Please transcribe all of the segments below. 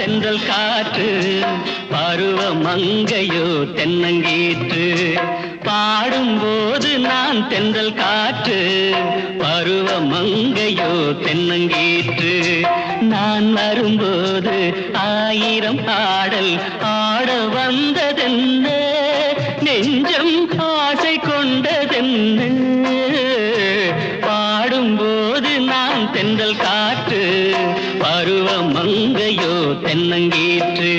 தென்றல் காற்று பருவ மங்கையோ தென்னங்கீற்று பாடும்போது நான் தென்றல் காற்று பருவ மங்கையோ தென்னங்கீற்று நான் வரும்போது ஆயிரம் ஆடல் ஆட வந்ததென்ன நெஞ்சம் ஆசை கொண்டதென்ன பாடும்போது நான் தென்றல் காற்று பருவ மங்கையோ தென்னங்கீற்று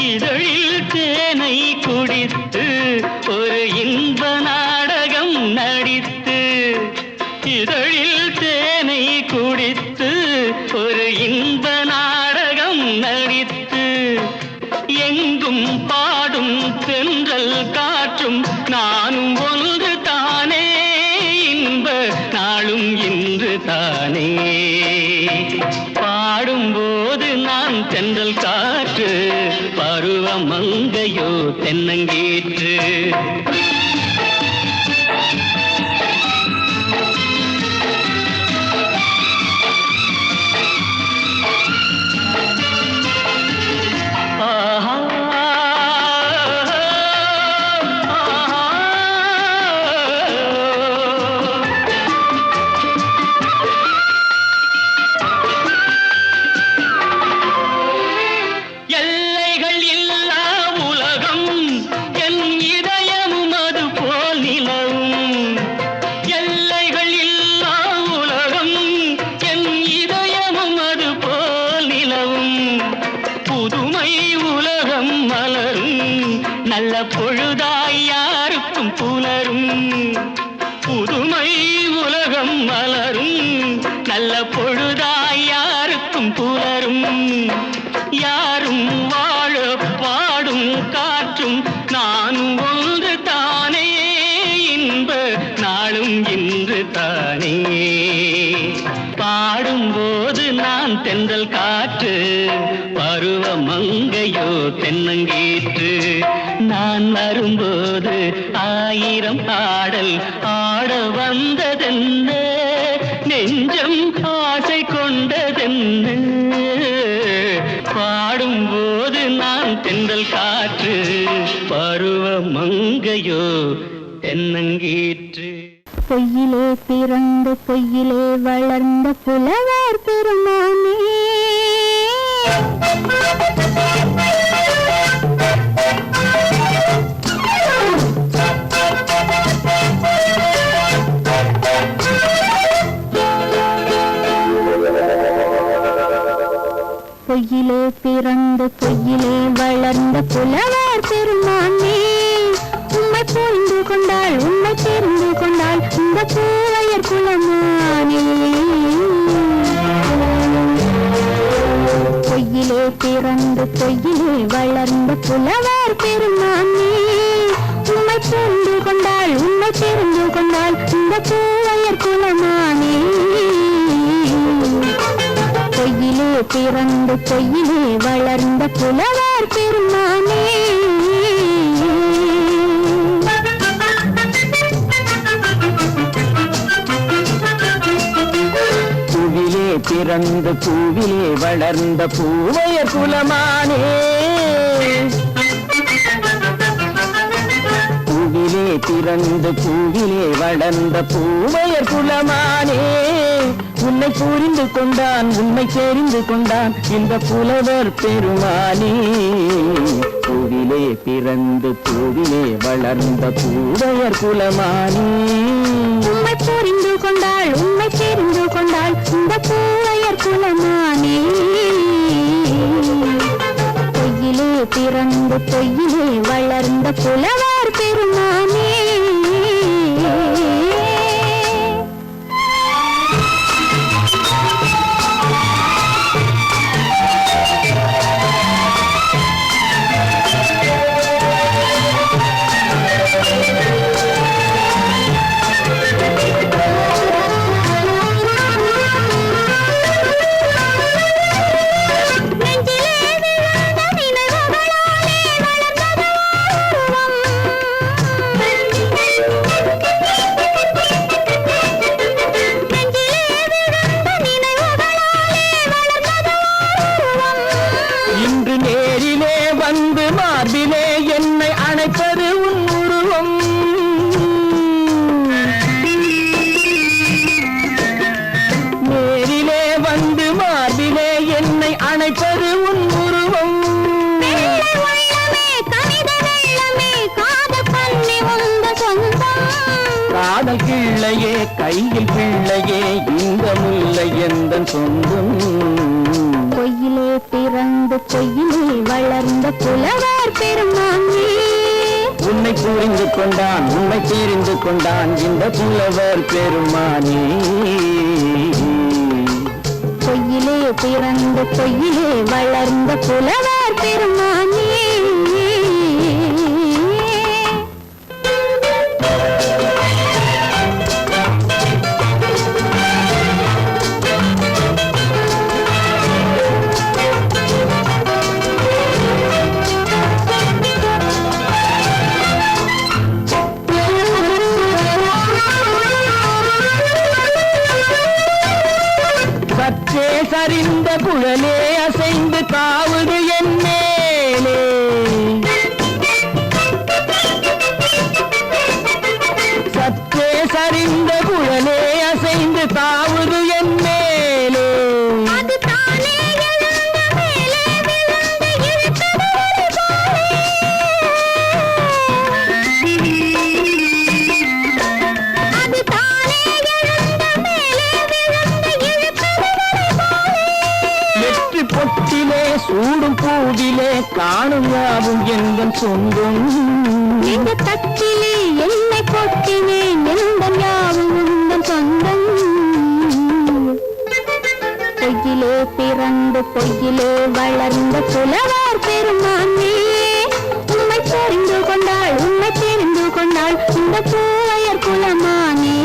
இதழில் தேனை குடித்து ஒரு இன்ப நாடகம் நடித்து இதழில் தேனை குடித்து ஒரு இன்ப நாடகம் நடித்து எங்கும் பாடும் தென்றல் காற்றும் நானும் ஒன்று தானே இன்ப நாளும் இன்று தானே பாடும்போது நான் தென்றல் காற்று பருவ மங்கையோ தென்னங்கீற்று நல்ல பொழுதாய் யாருக்கும் புலரும் புதுமை உலகம் மலரும் நல்ல பொழுதாய் யாருக்கும் புலரும் யாரும் வாழ பாடும் காற்றும் நானும் ஒன்று தானே இன்ப நாளும் இன்று தானே பாடும்போது நான் தென்றல் காற்று பருவ மங்கையோ தென்னங்கீற்று நான் வரும்போது ஆயிரம் ஆடல் ஆட வந்ததென்ன நெஞ்சம் ஆசை கொண்டதென்ன பாடும்போது நான் தென்றல் காற்று பருவ மங்கையோ தென்னங்கீற்று பொய்யிலே பிறந்து பொய்யிலே வளர்ந்த புலவர் பெருமானே பொய்யிலே பிறந்து பொய்யிலே வளர்ந்த புலவர் பெருமானே உம்மை புரிந்து கொண்டாள் உம்மை தெரிந்து கொண்டாள் இந்த பூவையர் குலமானே பொய்யிலே பிறந்து பொய்யிலே வளர்ந்த புலவர் பெருமானே உம்மை புரிந்து கொண்டாள் உம்மை தெரிந்து கொண்டாள் இந்த பூவையர் குலமானே பொய்யிலே பிறந்து பொய்யிலே வளர்ந்த புலவர் பெருமானே பூவிலே பிறந்து பூவிலே வளர்ந்த பூவையர் குலமானே பூவிலே பிறந்து பூவிலே வளர்ந்த பூவையர் குலமானே உன்னை புரிந்து கொண்டான் உன்னை தெரிந்து கொண்டான் இந்த புலவர் பெருமானே பூவிலே பிறந்து பூவிலே வளர்ந்த பூவையர் குலமானே உம்மை புரிந்து கொண்டாள் உம்மை தெரிந்து கொண்டாள் இந்த பூவையர் குலமானே பொய்யிலே பிறந்து பொய்யிலே வளர்ந்த புலவர் பெருமானே கையில் பிள்ளையே இந்த முல்லை எந்தன் சொந்தம். பொய்யிலே பிறந்து பொய்யிலே வளர்ந்த புலவர் பெருமானே, உன்னை புரிந்து கொண்டான் உன்னை தெரிந்து கொண்டான் இந்த புலவர் பெருமானே. பொய்யிலே பிறந்து பொய்யிலே வளர்ந்த புலவர் பெருமானே. சற்றே சரிந்த குழலே அசைந்து தாவுது என் மேலே, சற்றே சரிந்த குழலே அசைந்து தாவுது என் மேலே. அது தானே எழுந்த மேலே விழுந்து இழுத்தது ஒரு போலே. அது தானே எழுந்த மேலே விழுந்து இழுத்தது ஒரு போலே. வெற்றி பொட்டிலே சூடும் பூவிலே காணும் யாவும் எந்தன் சொந்தம். இந்த தட்டிலே என்னை கொட்டினேன் எந்தன் யாவும் உந்தன் சொந்தம். பொய்யிலே பிறந்து பொய்யிலே வளர்ந்த புலவர் பெருமானே, உண்மை தெரிந்து கொண்டாள் உண்மை தெரிந்து கொண்டாள் இந்த பூவையர் குலமானே.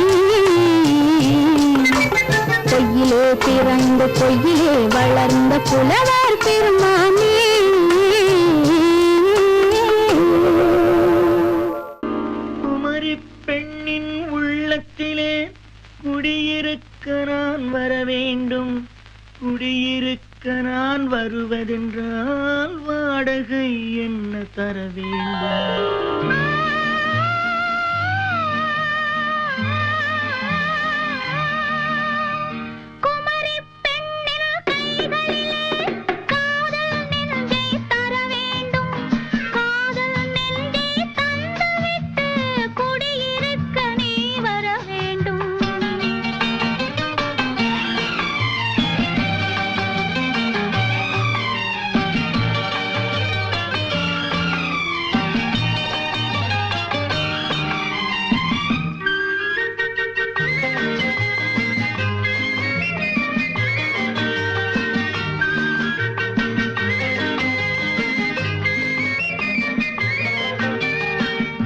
பொய்யிலே பிறந்து பொய்யிலே வளர்ந்த புலவர் பெருமானே. குமரி பெண்ணின் உள்ளத்திலே குடியிருக்க நான் வர வேண்டும். குடியிருக்க நான் வருவதென்றால் வாடகை என்ன தர வேண்டும். குமரி பெண்ணின் கைகளிலே காதல் நெஞ்சை தர வேண்டும். காதல் நெஞ்சை தந்துவிட்டு குடியிருக்க நீ வர வேண்டும்.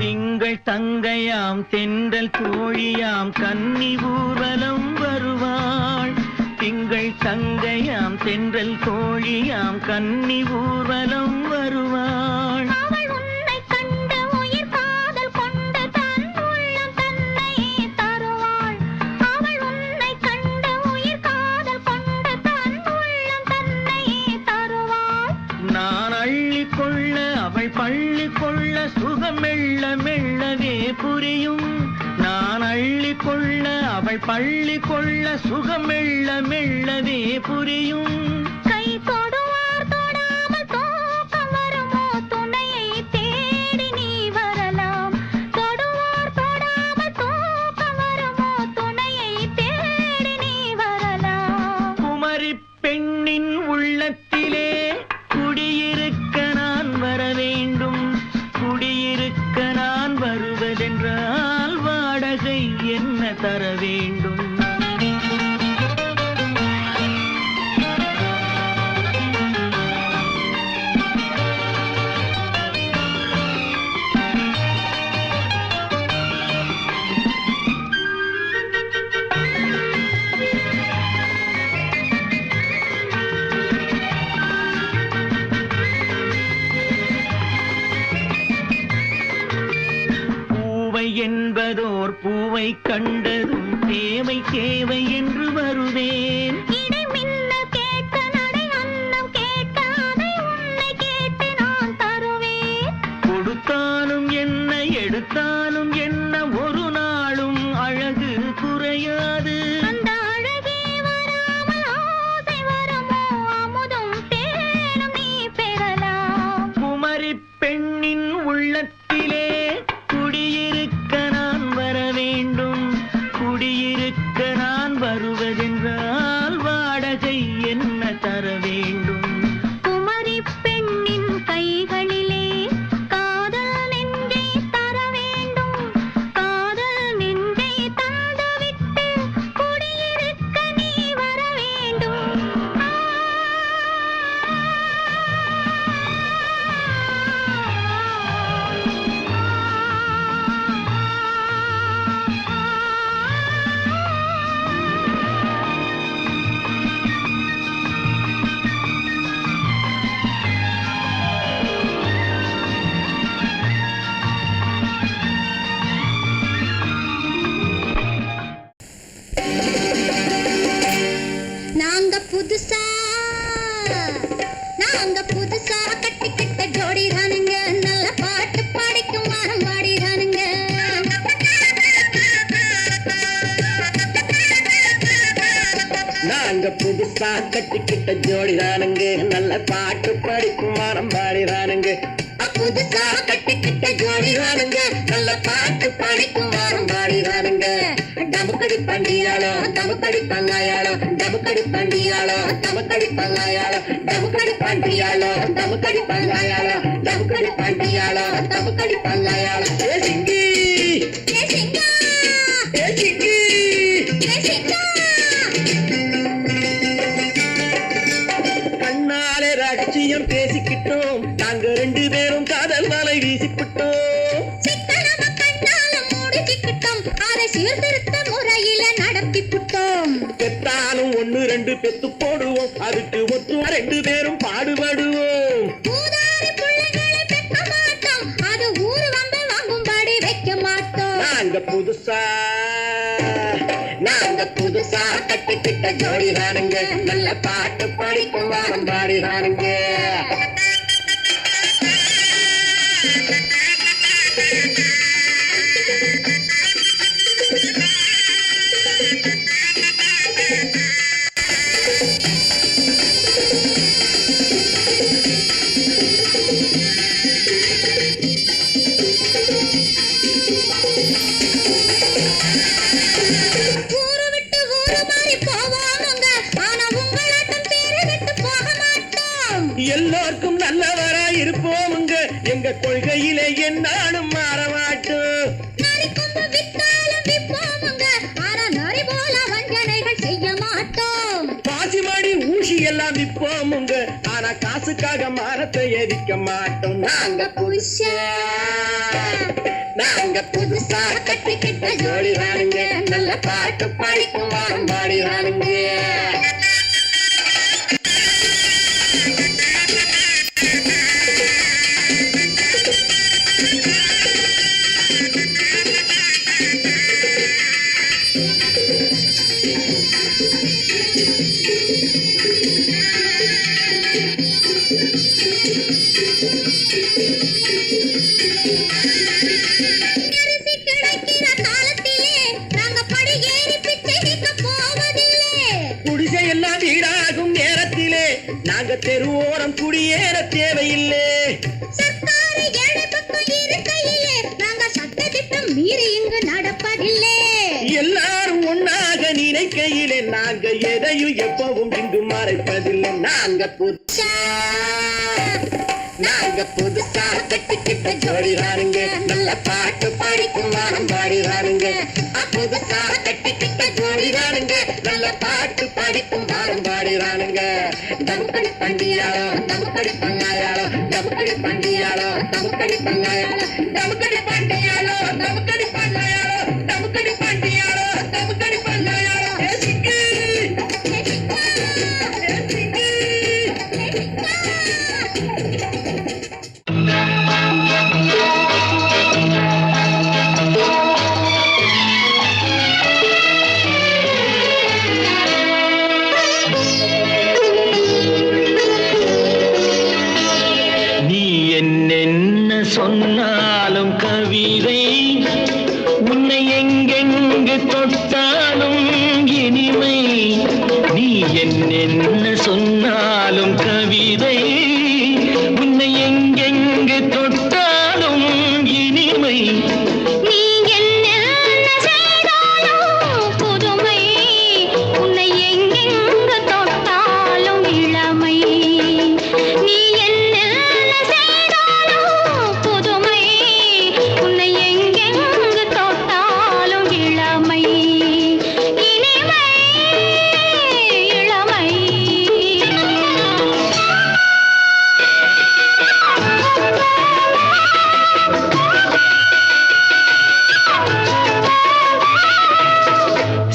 திங்கள் தங்கையாம் தென்றல் தோழியாம் கன்னி ஊர்வலம் வருவாள். திங்கள் தங்கையாம் தென்றல் தோழியாம் கன்னி ஊர்வலம் வருவாள். அவள் உன்னை கண்டு உயிர் காதல் கொண்டு தன் உள்ளம் தன்னை தருவாள். அவள் உன்னை கண்டு உயிர் காதல் கொண்டு தன் உள்ளம் தன்னை தருவாள். நான் அள்ளி கொள்ள அவள் பள்ளி கொள்ள சுகம் மெல்ல மெல்லவே புரியும். நான் அள்ளி கொள்ள அவள் பள்ளி கொள்ள சுகம் மெல்ல மெல்லவே புரியும். கை தொடுவார் தொடாமல் தூக்கம் வருமோ துணையை தேடி நீ வரலாம். தொடுவார் தொடாமல் தூக்கம் வருமோ துணையை தேடி நீ வரலாம். குமரி பெண்ணின் உள்ளத்திலே குடியிருக்க நான் வர வேண்டும். குடியிருக்க நான் வருவதென்றால் வாடகை என்ன தர வேண்டும். என்பதோர் பூவை கண்டதும் தேவை தேவை என்று வருவேன். இடை மின்னல் கேட்க நடை அன்னம் கேட்க அதை உன்னை கேட்டு நான் தருவேன். கொடுத்தாலும் என்ன எடுத்தாலும் என்ன ஒரு நாளும் அழகு குறையாது. அந்த அழகே வராமல் ஆசை வருமோ அமுதும் தேனும் நீ பெறலாம். குமரி பெண்ணின் உள்ளத்திலே குடியிருக்க நான் வர வேண்டும். குடியிருக்க நாங்க புதுசா கட்டிக்கிட்ட ஜோடிதானுங்க நல்ல பாட்டு படிக்கும் வாரம் பாடிதானுங்க புதுசா கட்டிக்கிட்ட ஜோடிதானுங்க நல்ல பாட்டு படிக்கும் வாரம் பாடிதானுங்க டமுக்கடி பண்டியாளோ டமுக்கடி பங்காயாளோ டமுக்கடி பண்டியாளோ டமுக்கடி பங்காயாளோ டமுக்கடி பண்டியாளோ டமுக்கடி பங்காயாளோ டமுக்கடி பண்டியாளோ டமுக்கடி பங்காயாளோ ஏ சிங்கி ஏ சிங்கா ஏ சிங்கி ஏ சிங்கா கண்ணாலே ரகசியம் பேசிக்கிட்டோம் நாங்க 2 பேரும் காதல் வலை வீசிக்கிட்டோம் சிக்கனமா கண்ணால மூடிக்கிட்டோம் அதை சீர்திருத்த முறையில நடத்திவிட்டோம் பெத்தாலும் 1 2 பெத்து போடுவோம் அதுக்கு ஒத்துவா 2 பேரும் பாடுபடுவோம் ஊதாரி பிள்ளைகளை பெக்க மாட்டோம் அது ஊரு வந்து வாங்கும்படி வைக்க மாட்டோம் நாங்க புதுசா கட்டிக்கிட்ட ஜோடிதானுங்க நல்ல பாட்டு படிக்கும் வாரம் பாடிதானுங்க ஊரு விட்டு ஊரு மாறி போவோமுங்க ஆனா உங்களாட்டம் பேரு விட்டு போக மாட்டோம் எல்லாருக்கும் நல்லவரா இருப்போமுங்க எங்க கொள்கையிலே என்னாலும் மாற மாட்டோம் நரி கொம்பு வித்தாலும் விப்போமுங்க ஆனா நரி போல வஞ்சனைகள் செய்ய மாட்டோம் பாசிமாடி ஊசி எல்லாம் விற்போமுங்க ஆனா காசுக்காக மரத்தை எரிக்க மாட்டோம் நாங்க புதுசா கட்டிக்கிட்ட ஜோடிதானுங்க நல்ல பாட்டு படிக்கும் வாரம் பாடிதானுங்க அரிசி கிடைக்கிற காலத்திலே நாங்க படி ஏறி பிச்சை கேட்க போவதில்லை குடிசை எல்லாம் வீடாகும் நேரத்திலே நாங்க தெருவோரம் குடியேற தேவையில்லை சர்க்காரு ஏழை பக்கம் இருக்கையிலே நாங்க சட்டத்திட்டம் மீறி இங்கு நடப்பதில்லை எல்லாரும் ஒன்னாக நினைக்கையிலே நாங்க எதையும் எப்பவும் இங்கு மறைப்பதில்லை நாங்க புதுசா கட்டிக்கிட்ட ஜோடிதானுங்க நல்ல பாட்டு படிக்கும் வாரம் பாடிதானுங்க புதுசா கட்டிக்கிட்ட ஜோடிதானுங்க நல்ல பாட்டு படிக்கும் வாரம் பாடிதானுங்க டமுக்கடி பண்டியாளோ டமுக்கடி பங்காயாளோ டமுக்கடி பண்டியாளோ டமுக்கடி பங்காயாளோ டமுக்கடி பண்டியாளோ டமுக்கடி பங்காயாளோ டமுக்கடி பண்டியாளோ டமுக்கடி பங்காயாளோ ஏ சிக்கி ஏ சிக்கி நீ என்னென்ன சொன்னாலும் கவிதை உன்னை எங்கெங்கு தொட்டாலும் இனிமை நீ என்னென்ன சொன்னாலும் கவிதை உன்னை எங்கெங்கு தொட்டாலும் இனிமை நீ என்ன செய்தாலும் புதுமை உன்னை எங்கெங்கு தொட்டாலும் இளமை நீ என்ன செய்தாலும் புதுமை உன்னை எங்கெங்கு தொட்டாலும் இளமை இனிமை இளமை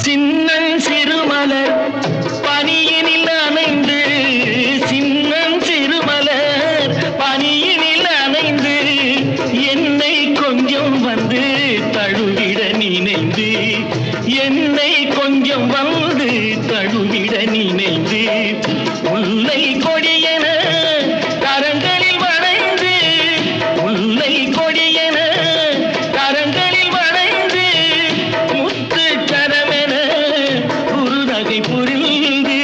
சின்னன் சிறுமலர் பனியினில் அணைந்து சின்னன் சிறுமலர் பனியினில் அணைந்து என்னை கொஞ்சம் வந்து தழுவிட நினைந்து என்னை கொஞ்சம் வந்து தழுவிட நினைந்து முல்லை கொடியென கரங்களில் வளைந்து முல்லை கொடியென கரங்களில் வளைந்து முத்து கரமென குறுநகை புரிந்து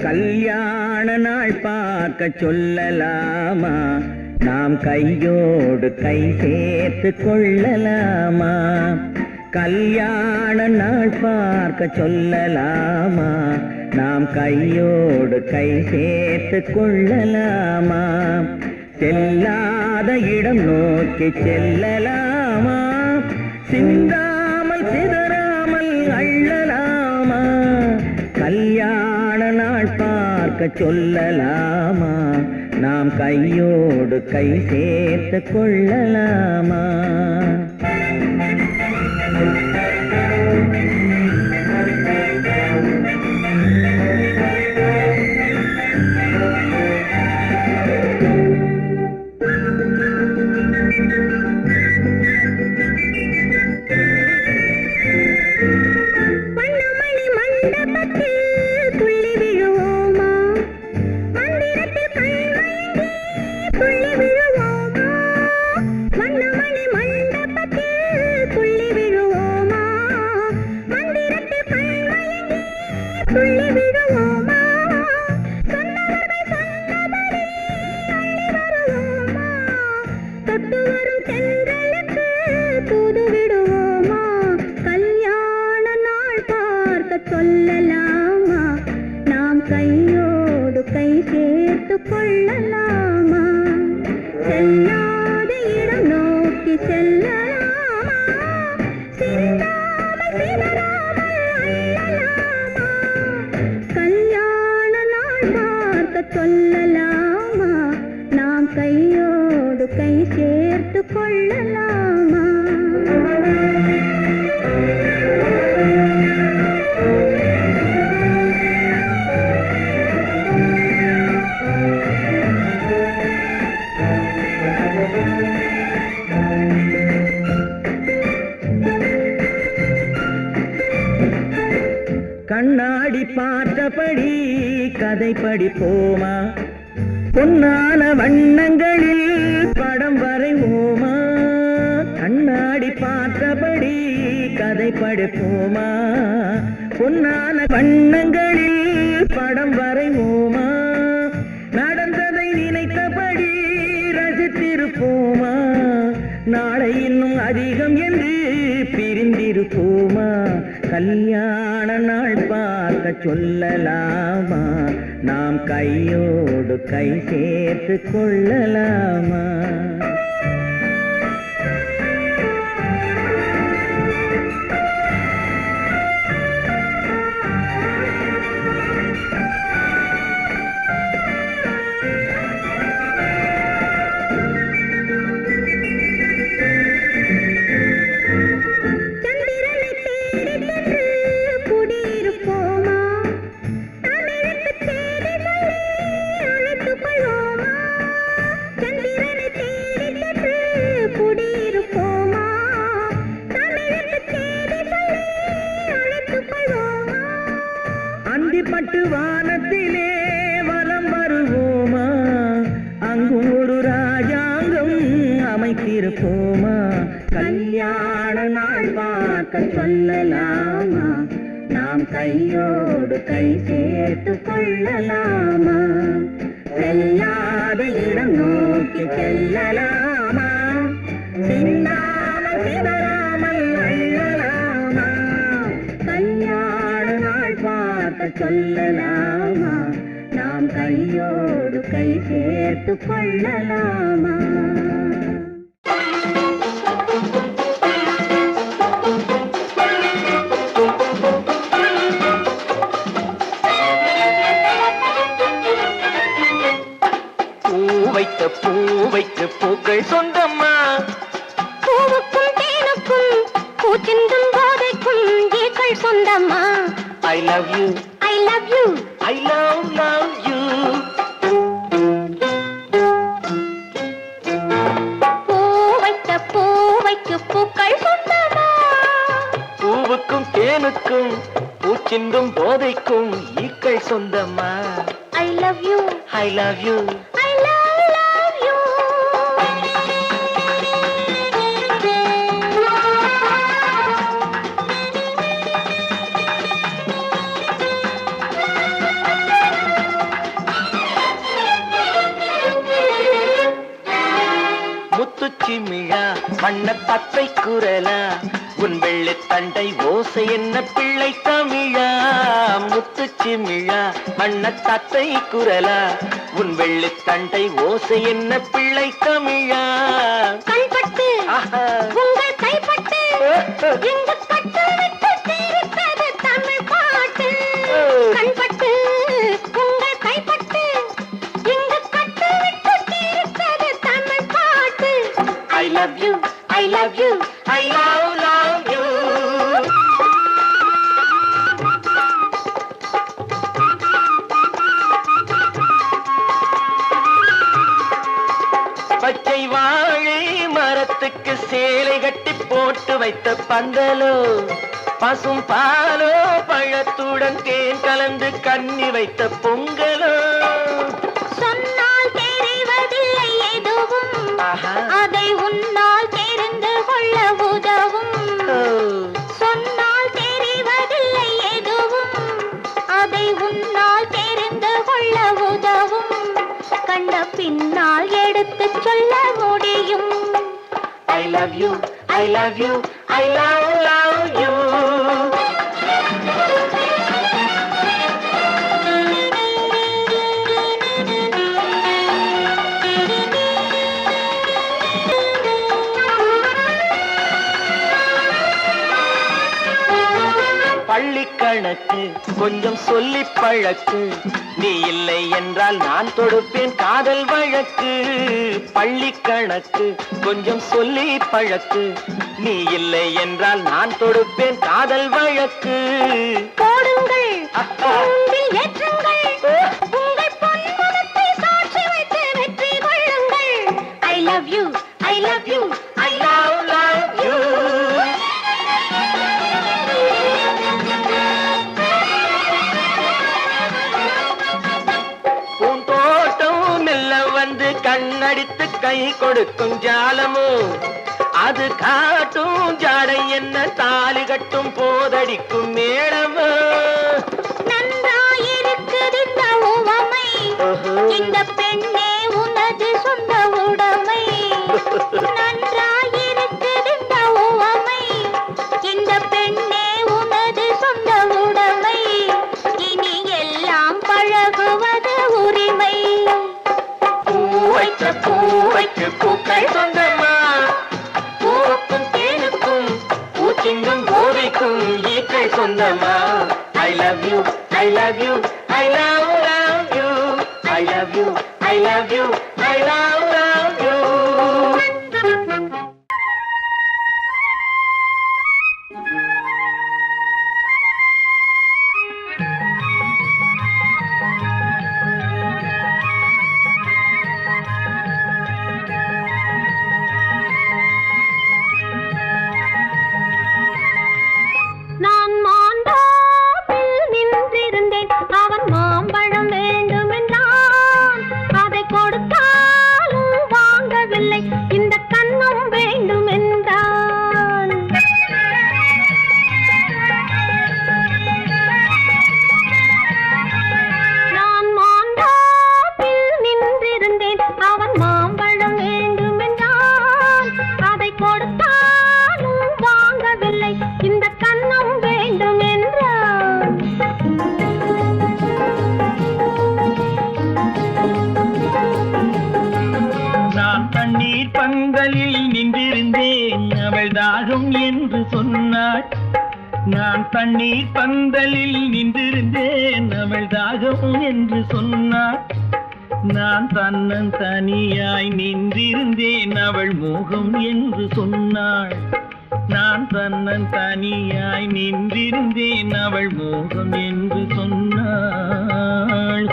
கல்யாண நாள் பார்க்க சொல்லலாமா, நாம் கையோடு கை சேர்த்து கொள்ளலாமா. கல்யாண நாள் பார்க்க சொல்லலாமா, நாம் கையோடு கை சேர்த்து கொள்ளலாமா. செல்லாத இடம் நோக்கி செல்லலாமா, சிந்தாமல் சிதறாமல் அள்ளலாமா. கல்யாண நாள் பார்க்க சொல்லலாமா, நாம் கையோடு கை சேர்த்து கொள்ளலாமா. கண்ணாடி பார்த்தபடி கதை படிப்போமா, பொன்னான வண்ணங்களில் படம் வரைவோமா. கண்ணாடி பார்த்தபடி கதை படிப்போமா, பொன்னான வண்ணங்களில் படம் வரைவோமா. நடந்ததை நினைத்தபடி ரசித்திருப்போமா, நாளை இன்னும் அதிகம் என்று பிரிந்திருப்போமா. கல்யாண நாள் பார்க்க சொல்லலாமா, நாம் கையோடு கை சேர்த்து கொள்ளலாமா. பட்டு வானத்திலே வலம் வருவோமா, அங்கும் ஒரு ராஜாங்கம் அமைத்திருப்போமா. கல்யாண நாள் பார்க்க சொல்லலாமா, நாம் கையோடு கை சேர்த்து கொள்ளலாமா. செல்லாத இடம் நோக்கி செல்லலாமா, சிந்தாமல் சிதறாமல் அள்ளலாமா. கல்யாண நாள் பார்க்க சொல்லலாமா, நாம் கையோடு கை சேர்த்து கொள்ளலாமா. பூவைக்கு பூக்கள் சொந்தம்மா, பூவுக்கும் தேனுக்கும் பூச்சிந்தும் போதைக்கும் ஈக்கள் சொந்தம்மா. I love you, I love you, I love you. பூவைக்கு பூக்கள் சொந்தம்மா, பூவுக்கும் தேனுக்கும் பூச்சிந்தும் போதைக்கும் ஈக்கள் சொந்தம்மா. I love you, I love you, I love you. சிமிழா வண்ண தத்தை குரலா உன் வெள்ளி தண்டை ஓசை என்ன பிள்ளை தமிழா முத்து சிமிழா வண்ண தத்தை குரலா உன் வெள்ளி தண்டை ஓசை என்ன பிள்ளை தமிழா கண்பட்டு உங்கள் கைப்பட்டு இங்கு பட்டு விட்டு தீர்த்தது தமிழ் பாட்டு கண்பட்டு உங்கள் கைப்பட்டு இங்கு பட்டு விட்டு தீர்த்தது தமிழ் பாட்டு I love you, I love you, I love you. பச்சை வாழை மரத்துக்கு சேலை கட்டி போட்டு வைத்த பந்தலோ பசும் பாலோ பழத்துடன் தேன் கலந்து கண்ணி வைத்த பொங்கலோ சொன்னால் தெரிவதில்லை எதுவும் அதை உன்னால் தெரிந்து கொள்ள உதவும் சொன்னால் தெரிவதில்லை எதுவும் அதை உன்னால் தெரிந்து கொள்ள உதவும் கண்ட பின்னால் எடுத்துச் சொல்ல முடியும் I love you, I love you, I love you. பள்ளி கணக்கு கொஞ்சம் சொல்லி பழக்கு நீ இல்லை என்றால் நான் தொடுப்பேன் காதல் வழக்கு பள்ளி கணக்கு கொஞ்சம் சொல்லி பழக்கு நீ இல்லை என்றால் நான் தொடுப்பேன் காதல் வழக்கு போடுங்கள் கூண்டில் ஏற்றுங்கள் உங்கள் பொன்மனத்தை சாட்சி வைத்து வெற்றி கொள்ளுங்கள் I love you, I love you, I love you. பூந்தோட்டம் மெல்ல வந்து கண்ணடித்து கை கொடுக்கும் ஜாலமோ அது காட்டும் ஜாடை என்ன தாலி கட்டும் போதடிக்கும் மேளமோ நன்றாயிருக்குது இந்த உவமை இந்த பெண்ணே உனது சொந்த உடைமை நன்றாயிருக்குது இந்த உவமை இந்த பெண்ணே உனது சொந்த உடைமை இனி எல்லாம் பழகுவது உரிமை பூவைக்கு பூக்கள் சொந்தமா பூவுக்கும் தேனுக்கும் பூச்சிங்கும் போதைக்கும் ஈக்கள் சொந்தமா I love you, I love you, I love you, I love you, I love you, I love you. நான் மாண்டாப்பில் நின்றிருந்தேன் அவன் மாம்பழம் வேண்டுமென்றான் அதை கொடுத்தாலும் வாங்கவில்லை இந்த கண்ணம் வேண்டுமென்றான் நான் மாண்டாப்பில் நின்றிருந்தேன் அவன் மாம்பழம் வேண்டுமென்றான் அதை கொடுத்தாலும் வாங்கவில்லை இந்த கண்ணம் வேண்டும் என்றான் நான் தண்ணீர் பந்தலில் நின்றிருந்தேன் அவள் தாகம் என்று சொன்னாள் நான் தண்ணீர் பந்தலில் நின்றிருந்தேன் அவள் தாகம் என்று சொன்னாள் நான் தன்னன் தனியாய் நின்றிருந்தேன் அவள் மோகம் என்று சொன்னாள் நான் தன்னன் தனியாய் நின்றிருந்தேன் அவள் மோகம் என்று சொன்னாள்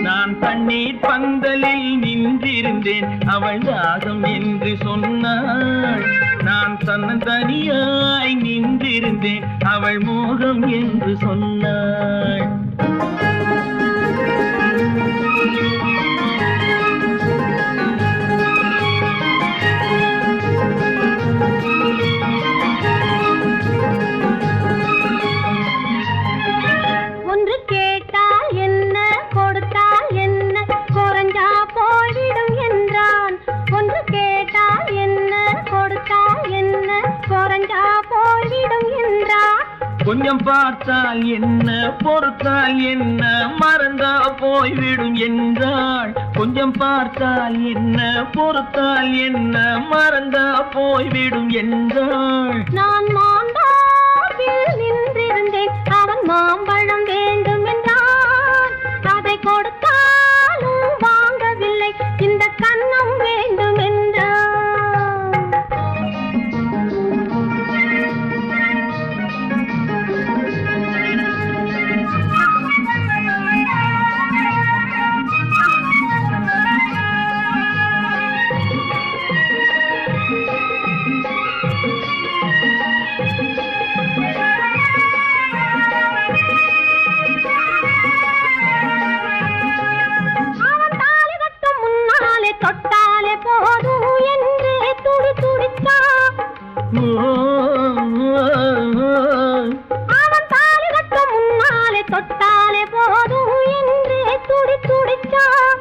நான் தண்ணீர் பந்தலில் நின்றிருந்தேன் அவள் தாகம் என்று சொன்னாள் நான் தன்னன் தனியாய் நின்றிருந்தேன் அவள் மோகம் என்று சொன்னாள் ஒன்று கேட்டால் என்ன கொடுத்தால் என்ன குறைஞ்சா போய்விடும் என்றான் ஒன்று கேட்டால் கொஞ்சம் பார்த்தால் என்ன பொறுத்தால் என்ன மறந்தா போய்விடும் என்றாள். கொஞ்சம் பார்த்தால் என்ன பொறுத்தால் என்ன மறந்தா போய்விடும் என்றாள். நான் மாந்தாவில் நின்றிருந்தேன், அவன் மாம்பழம் வேண்டும் என்றான். அதை கொடுத்தாலும் வாங்கவில்லை, இந்த கன்னம் வேண்டும் என்றான். தொட்டாலே போதும் என்றே துடி துடித்தான். அவன் தாலி கட்ட முன்னாலே தொட்டாலே போதும் என்றே துடி துடித்தான்.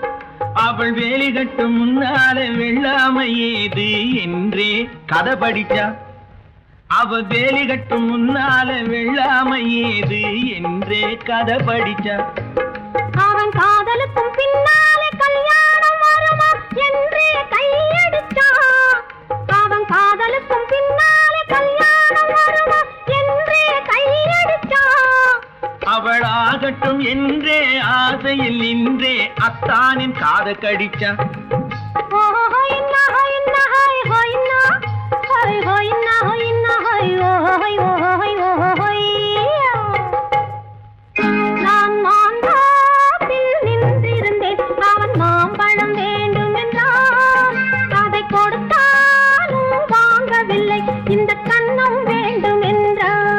அவள் வேலி கட்டும் முன்னாலே வெள்ளாமை ஏது என்றே கதை படிச்சா. அவள் வேலி கட்டும் முன்னாலே வெள்ளாமை ஏது என்றே கதை படிச்சா. அவன் காதலுக்கும் பின்னாலே கல்யாணம் வருமா என்றே கையடிச்சான். அவன் காதலுக்கும் பின்னாலே கல்யாணம் வருமா என்றே கையடிச்சான். அவள் ஆகட்டும் என்றே ஆசையில் நின்றே அத்தானின் காத கடிச்சா. நான் மாந்தாவில் நின்றிருந்தேன், அவன் மாம்பழம் வேண்டும் என்றான். அதை கொடுத்தாலும் வாங்கவில்லை, இந்த கன்னம் வேண்டும் என்றான்.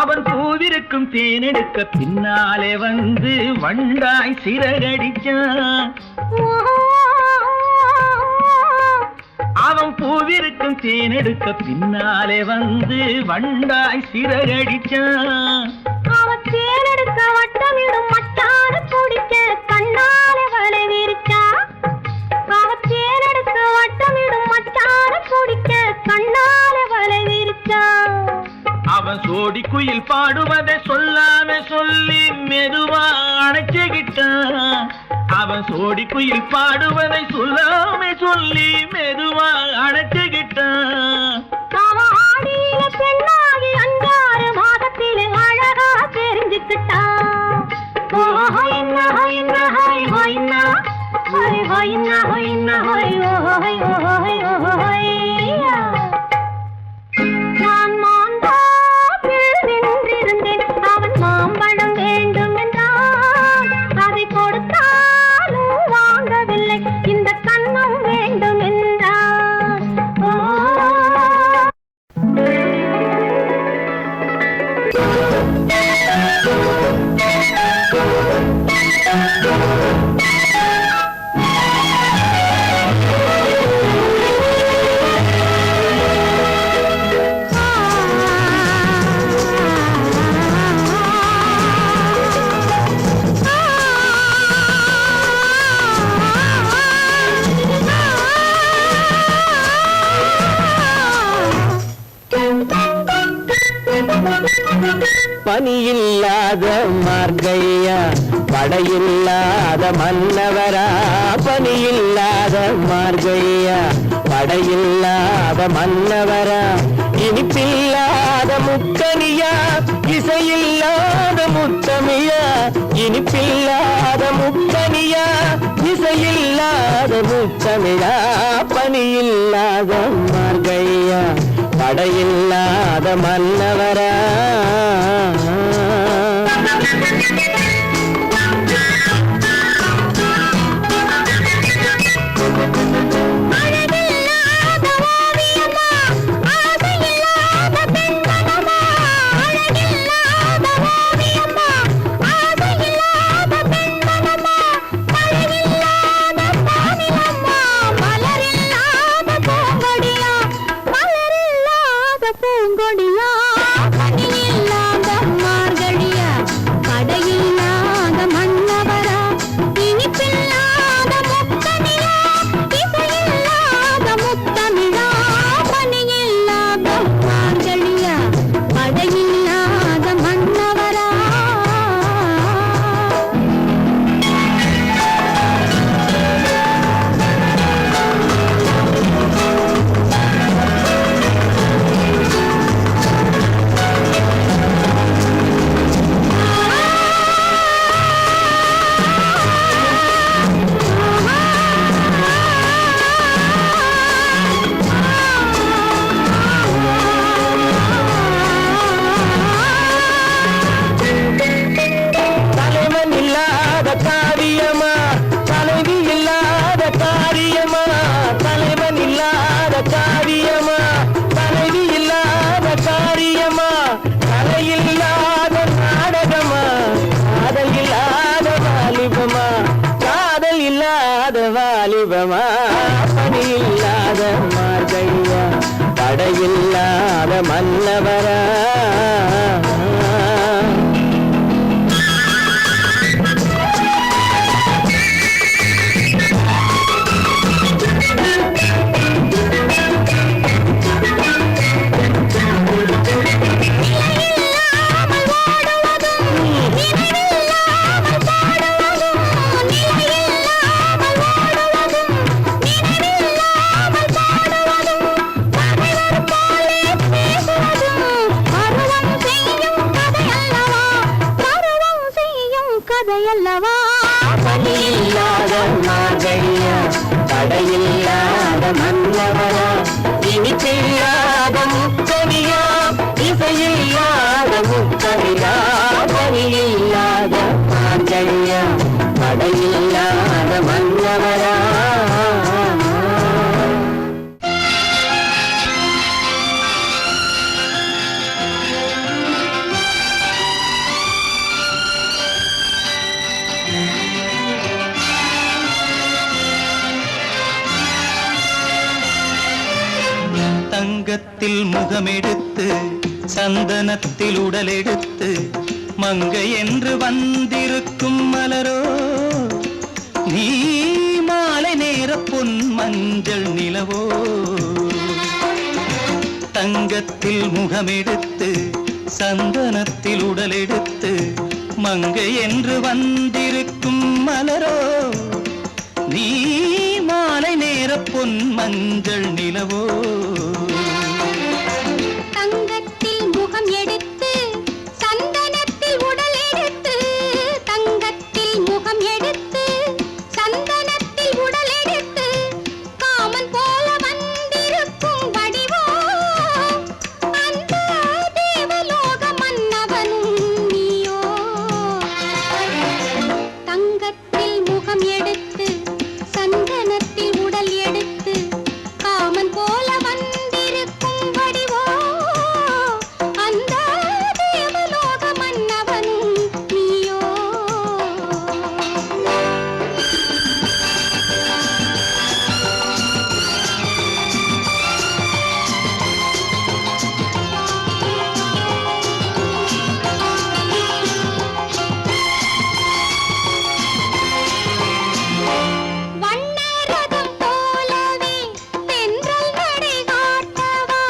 அவன் பூவிருக்கும் தேனெடுக்க பின்னாலே வந்து வண்டாய் சிறகடிச்சான். அவன் பூவிருக்கும் தேனெடுக்க பின்னாலே வந்து வண்டாய் சிறகடிச்சான். அவன் தேனெடுக்க வட்டமிடும் மட்டான குடிக்க கண்ணாலே வலை விரிச்சா. அவன் தேனெடுக்க வட்டமிடும் மட்டான குடிக்க கண்ணாலே வலை விரிச்சா. அவன் சோடி குயில் பாடுவதை சொல்லாம சொல்லி மெதுவா அணைச்சுக்கிட்டான். அவன் சோடி குயில் பாடுவதை சொல்லாம சொல்லி மெதுவா அணைச்சுக்கிட்டான். அவன் ஆடியில பெண்ணாகி 5-6 மாதத்திலே அழகா தெரிஞ்சுக்கிட்டான். நான் மாந்தாவில் நின்றிருந்தேன், அவன் மாம்பழம் வேண்டும் என்றான். அதை கொடுத்தாலும் வாங்கவில்லை, இந்த கன்னம் வேண்டும் என்றான். பனியில்லாத மார்கையா படையில்லாத மன்னவரா. பனியில்லாத மார்கையா படையில்லாத மன்னவரா. இனிப்பில்லாத முக்கனியா இசையில்லாத முத்தமியா. இனிப்பில்லாத முக்கனியா இசையில்லாத முத்தமிழா. பனியில்லாத மார்கையா படையில்லாத மன்னவரா. அழகில்லாத மன்னவரா இனிப்பில்லாத முத்தமிழா இசையில்லாத முத்தமிழா பணியில்லாத பாஞ்சல்யா படையில்லாத மன்னவரா தங்கத்தில் முகமெடுத்து சந்தனத்தில் உடலெடுத்து மங்கை என்று வந்திருக்கும் மலரோ நீ மாலை நேர பொன் மஞ்சள் நிலவோ தங்கத்தில் முகமெடுத்து சந்தனத்தில் உடலெடுத்து மங்கை என்று வந்திருக்கும் மலரோ நீ மாலை நேர பொன் மஞ்சள் நிலவோ தங்கத்தில் முகம் எடுத்து சந்தனத்தில் உடல் எடுத்து தங்கத்தில் முகம் எடுத்து சந்தனத்தில் உடல் எடுத்து காமன் போல வந்திருக்கும் வடிவோ அந்த தேவலோக மன்னவனும் நீயோ தங்கத்தில் முகம் எடுத்து சந்தனத்தில் உடல் எடுத்து காமன் போல வந்திருக்கும் வடிவோ அந்த தேவலோக மன்னவனும் நீயோ வண்ணரதம் போலவே தென்றல் நடை காட்டவா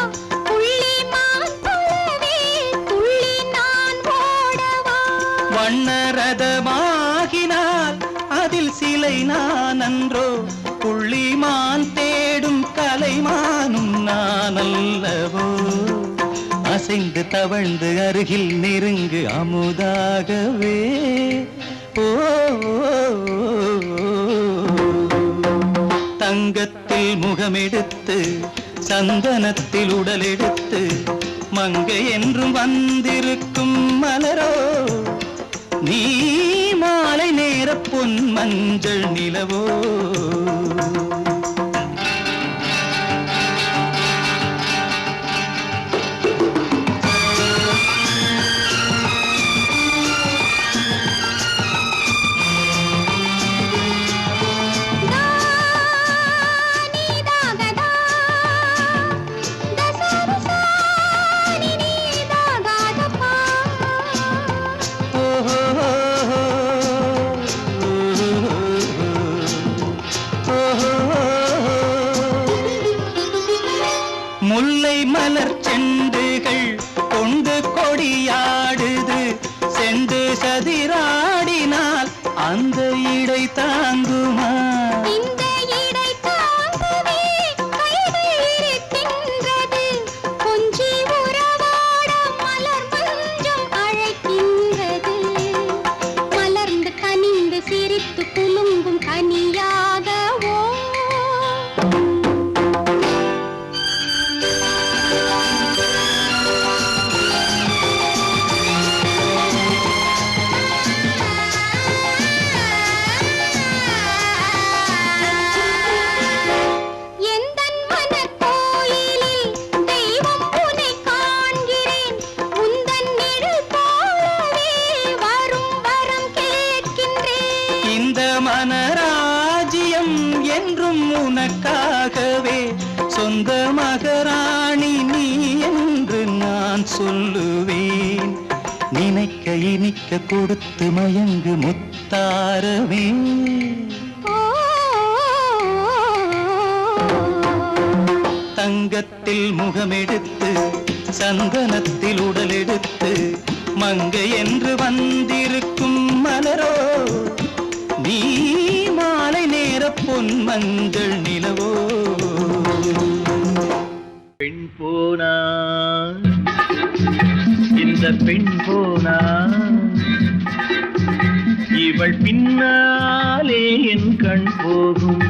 புள்ளிமான் போலவே துள்ளி நான் ஓடவா வண்ணரதமாகினால் அதில் சிலை நான் அன்றோ புள்ளிமான் தேடும் கலைமானும் நான் அல்லவோ அசைந்து தவழ்ந்து அருகில் நெருங்கு அமுதாகவே ஓ தங்கத்தில் முகமெடுத்து சந்தனத்தில் உடலெடுத்து மங்கை என்றும் வந்திருக்கும் மலரோ நீ மாலை நேர பொன் மஞ்சள் நிலவோ நீதாகதா தசரசா நீதாகதப்பா முல்லை மலர் செண்டுகள் கொண்டு கொடியாடுது செண்டு சதிராடினால் அந்த இடை தாங்குமா இந்த இடை தாங்கவே கைகள் இருக்கின்றது கொஞ்சி உறவாட மலர் மஞ்சம் அழைக்கின்றது மலர்ந்து கனிந்து சிரித்து குலுங்கும் கனியாகவோ எந்தன் மனக்கோயிலில் தெய்வம் உன்னை காண்கிறேன் உந்தன் நிழல் போலவே வரும் வரம் கேட்கின்றேன் இந்த மனராஜ்யம் என்றும் உனக்காகவே சொந்த மகராணி நீ என்று நான் சொல்லுவேன் நினைக்க இனிக்க கொடுத்து மயங்கு முத்தாரவே தங்கத்தில் முகமெடுத்து சந்தனத்தில் உடலெடுத்து மங்கை என்று வந்திருக்கும் மலரோ நீ மாலை நேர பொன் மஞ்சள் நிலவோ பெண் போனா இந்த பெண் போனா இவள் பின்னாலே என் கண் போகும்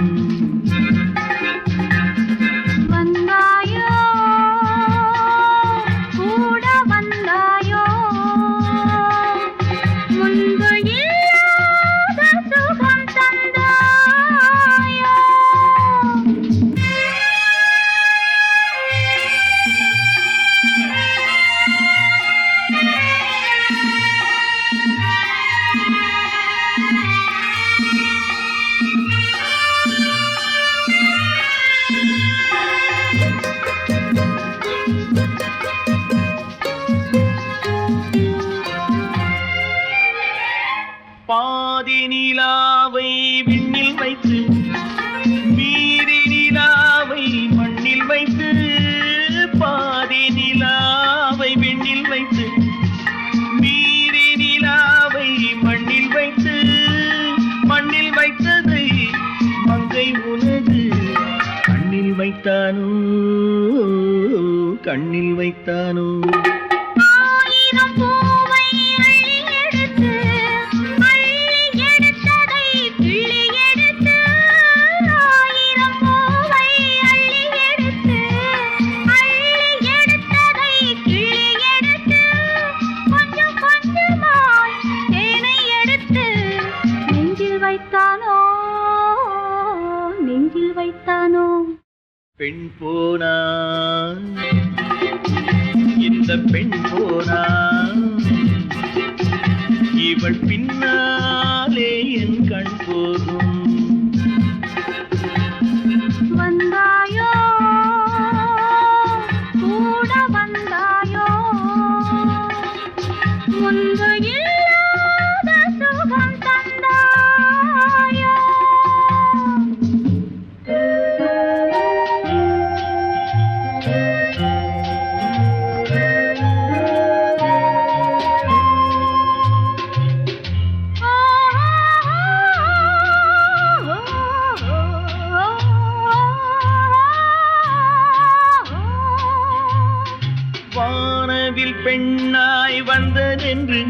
வைத்தானோ கண்ணில் வைத்தானோ ஆயிரம் பூவை அள்ளி எடுத்து எடுத்ததை கிள்ளி எடுத்து ஆயிரம் பூவை அள்ளி எடுத்து எடுத்ததை கிள்ளி எடுத்து கொஞ்சம் கொஞ்சமாய் தேனை எடுத்து நெஞ்சில் வைத்தானோ நெஞ்சில் வைத்தானோ பெண் போனா இந்த பெண் போனா இவள் பின்னாலே என் கண் போகும் வந்தாயோ கூட வந்தாயோ முன்பு இல்லாத சுகம் தந்தாயோ வானவில் பெண்ணாய் வந்ததென்று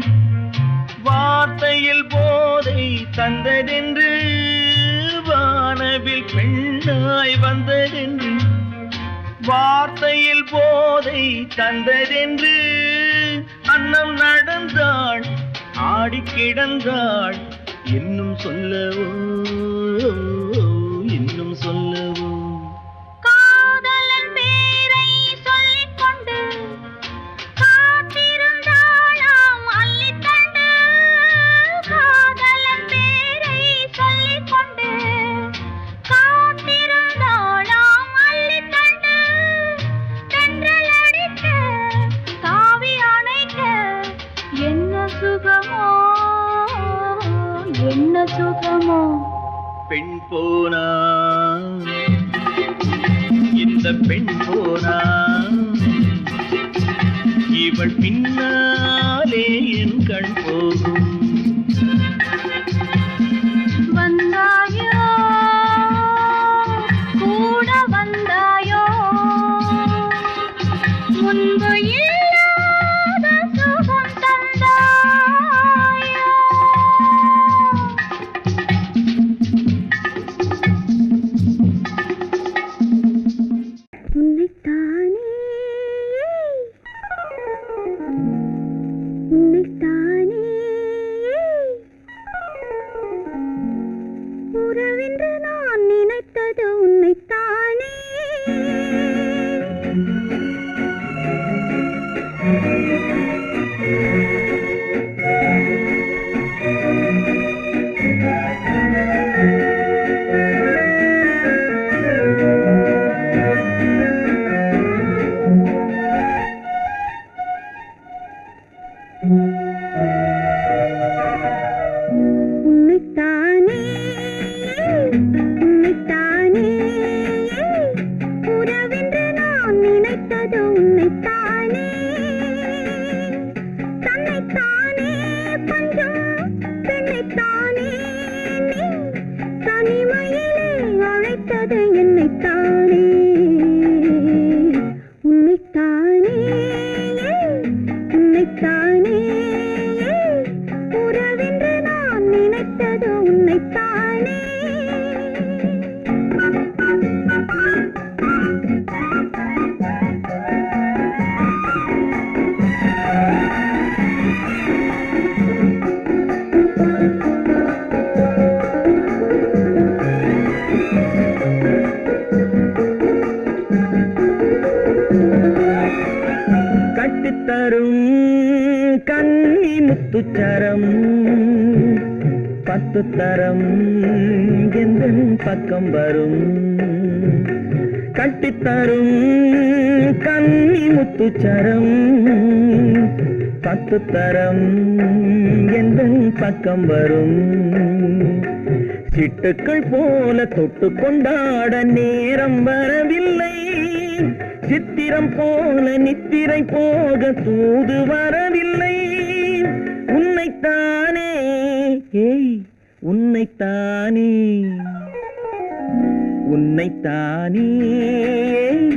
வார்த்தையில் போதை தந்ததென்று வானவில் பெண்ணாய் வந்ததென்று வார்த்தையில் போதை தந்ததென்று அன்னம் நடந்தாள் ஆடி கிடந்தாள் இன்னும் சொல்லவோ இன்னும் சொல்லவோ காதலன் பேரை சொல்லிக் கொண்டு காத்திருந்தாளாம் அள்ளித்தண்டு காதலன் பேரை சொல்லிக் கொண்டு காத்திருந்தாளாம் அள்ளித்தண்டு தென்றல் அடிக்க தாவி அணைக்க என்ன சுகமோ என்ன சுகமோ பெண் போனா இந்த பெண் போனா இவள் பின்னாலே என் கண் போகும் வந்தாயோ கூட வந்தாயோ முன்பு இல்லாத சுகம் தந்தாயோ உன்னைத்தானே உன்னைத்தானே உறவென்று நான் நினைத்தது உன்னைத்தானே உன்னைத்தானே உன்னைத்தானே உறவென்று நான் நினைத்தது உன்னைத்தானே தன்னைத்தானே பஞ்சம் பெண்ணைத்தானே நீ தனிமையிலே அழைத்தது என்னைத்தானே உன்னைத்தானே உன்னைத்தானே உறவென்று நான் நினைத்தது உன்னைத்தானே கட்டித்தரும் கன்னி முத்துச்சரம் 10 தரம் எந்தன் பக்கம் வரும் கட்டித்தரும் கன்னி முத்துச்சரம் 10 தரம் எந்தன் பக்கம் வரும் சிட்டுக்கள் போல தொட்டு கொண்டாட நேரம் வரவில்லை சித்திரம் போல நித்திரை போக தூது வரவில்லை உன்னைத்தானே ஏய் உன்னைத்தானே உன்னைத்தானே ஏய்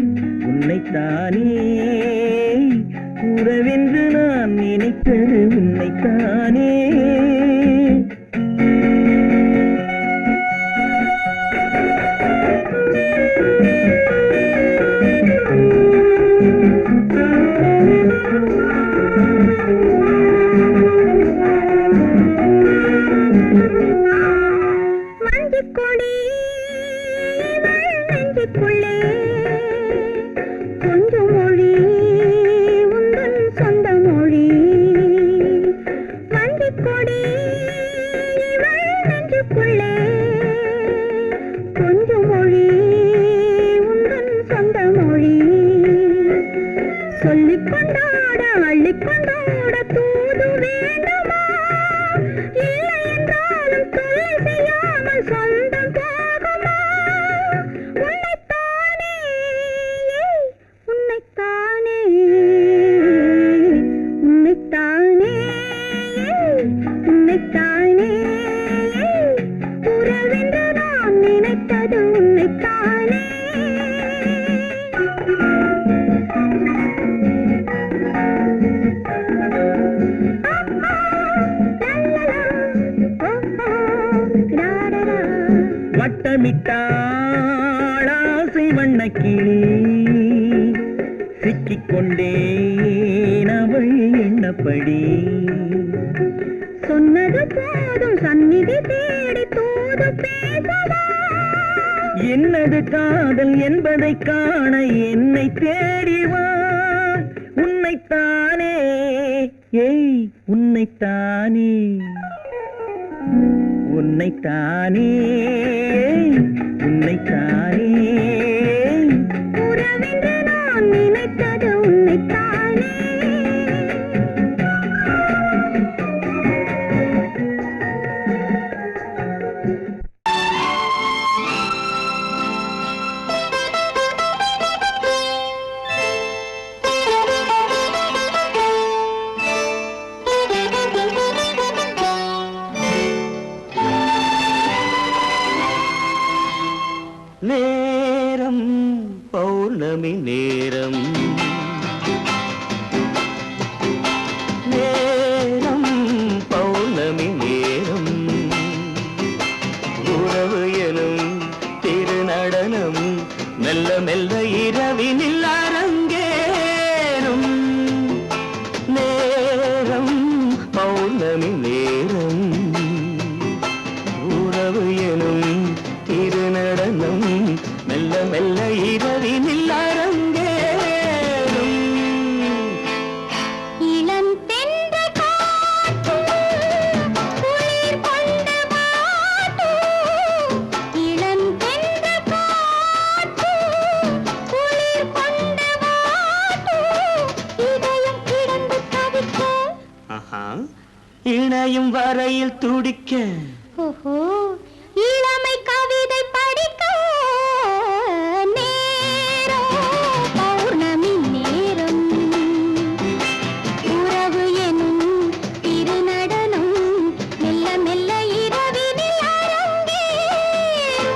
வட்டமிட்டாள் ஆசை வண்ணக்கிளி சிக்கிக்கொண்டேன் அவள் எண்ணப்படி சொன்னது போதும் சந்நிதி தேடி தூது பேசவா என்னது காதல் என்பதை காண என்னை தேடிவா உன்னைத்தானே ஏய் உன்னைத்தானே உன்னைத்தானே உன்னைத்தானே உறவென்று நான் நினைத்தது உன்னைத்தானே நேரம் பௌர்ணமி நேரம் நேரம் பௌர்ணமி நேரம் உறவு எனும் திருநடனம் மெல்ல மெல்ல இரவினில் அரங்கேறும் நேரம் பௌர்ணமி நேரம் உறவு எனும் திருநடனம் மெல்ல மெல்ல இரவினில் அரங்கேறும் இளம் தென்றல் காற்று குளிர் கொண்டு வாட்டும் இளம் தென்றல் காற்று குளிர் கொண்டு வாட்டும் இதயம் கிடந்து தவிக்க இணையும் வரையில் துடிக்க ஓஹோ இளமை கவிதை படிக்க நேரம் பௌர்ணமி நேரம் உறவு எனும் திருநடனம் மெல்ல மெல்ல இரவினில் அரங்கேறும்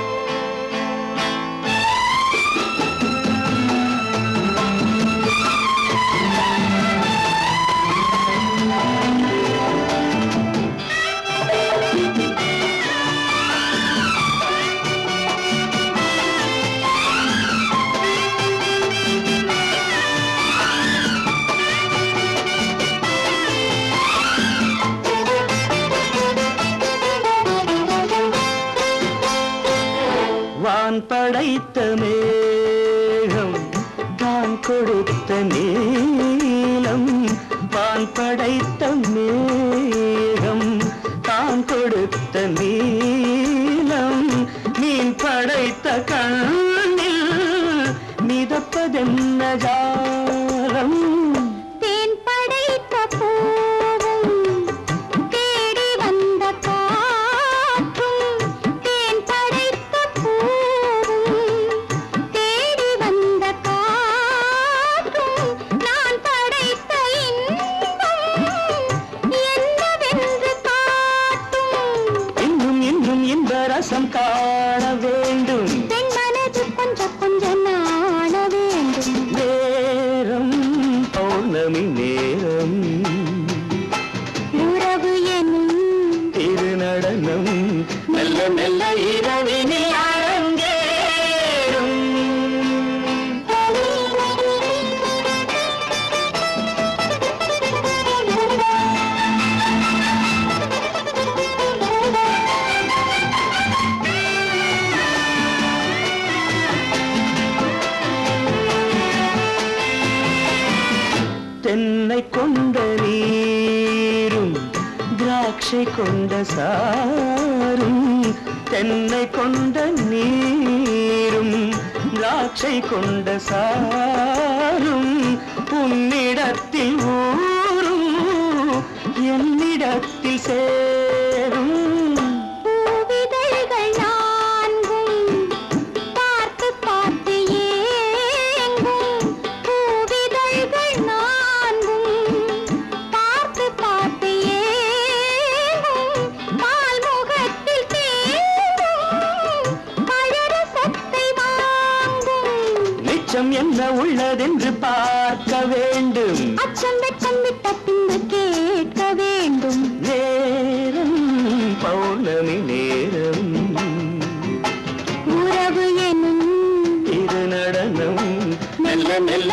வான் படைத்த மேகம் தான் கொடுத்த நீலம் வான் படைத்த மேகம் தான் கொடுத்த நீலம் மீன் படைத்த கண்ணில் மிதப்பதென்ன ஜாலம் தேன் படைத்த பூவும் தேடி வந்த காற்றும் தேன் படைத்த பூவும் தேடி வந்த காற்றும் நான் படைத்த இன்பம் என்னவென்று காட்டும் இன்னும் இன்னும் இன்ப ரசம் காண வேண்டும் பெண் மனது கொஞ்சம் கொஞ்சம் நாண வேண்டும் நேரம் பௌர்ணமி நேரம் உறவு எனும் திருநடனம் மெல்ல மெல்ல இரவினில் அரங்கேறும் தென்னை கொண்ட நீரும் திராட்சை கொண்ட சாரும் தென்னை கொண்ட நீரும் திராட்சை கொண்ட சாரும் உன்னிடத்தில் ஊரும் என்னிடத்தில் சேரும் பூவிதழ்கள் நான்கும் பார்த்து பார்த்து ஏங்கும் பூவிதழ்கள் நான்கும் பார்த்து பார்த்து ஏங்கும் பால் முகத்தில் தேங்கும் பழரசத்தை வாங்கும் மிச்சம் என்ன உள்ளதென்று பார்க்க வேண்டும் அச்சம் வெட்கம் விட்ட பின்பு கேட்க வேண்டும் நேரம் பௌர்ணமி நேரம் மெல்ல